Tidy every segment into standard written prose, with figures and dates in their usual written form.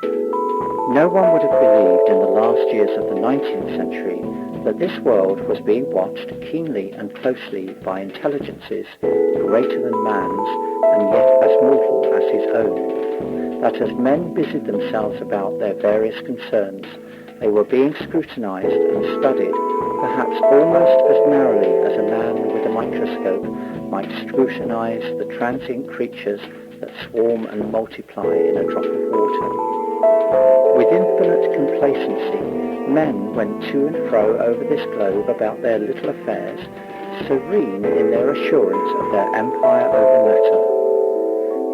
No one would have believed in the last years of the 19th century that this world was being watched keenly and closely by intelligences greater than man's and yet as mortal as his own. That as men busied themselves about their various concerns, they were being scrutinized and studied, perhaps almost as narrowly as a man with a microscope might scrutinize the transient creatures that swarm and multiply in a drop of water. With infinite complacency, men went to and fro over this globe about their little affairs, serene in their assurance of their empire over matter.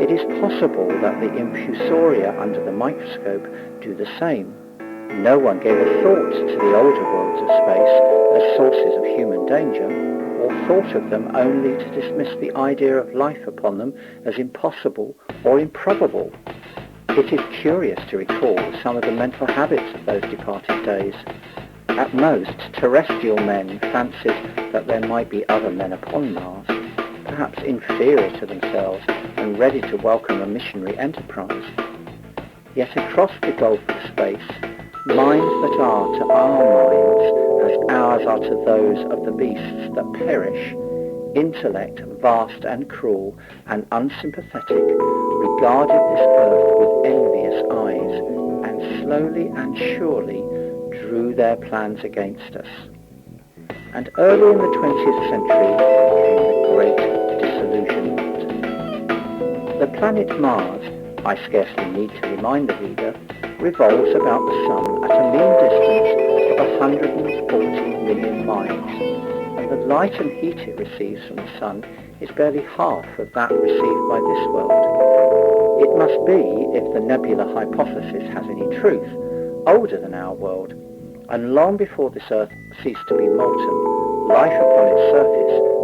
It is possible that the infusoria under the microscope do the same. No one gave a thought to the older worlds of space as sources of human danger, or thought of them only to dismiss the idea of life upon them as impossible or improbable. It is curious to recall some of the mental habits of those departed days. At most, terrestrial men fancied that there might be other men upon Mars, perhaps inferior to themselves and ready to welcome a missionary enterprise. Yet across the gulf of space, minds that are to our minds as ours are to those of the beasts that perish, intellect vast and cruel and unsympathetic, regarded this earth with envious eyes and slowly and surely drew their plans against us. And early in the 20th century came the Great Disillusionment. The planet Mars, I scarcely need to remind the reader, revolves about the Sun at a mean distance of 140 million miles, and the light and heat it receives from the Sun is barely half of that received by this world. It must be, if the nebular hypothesis has any truth, older than our world, and long before this Earth ceased to be molten, life upon its surface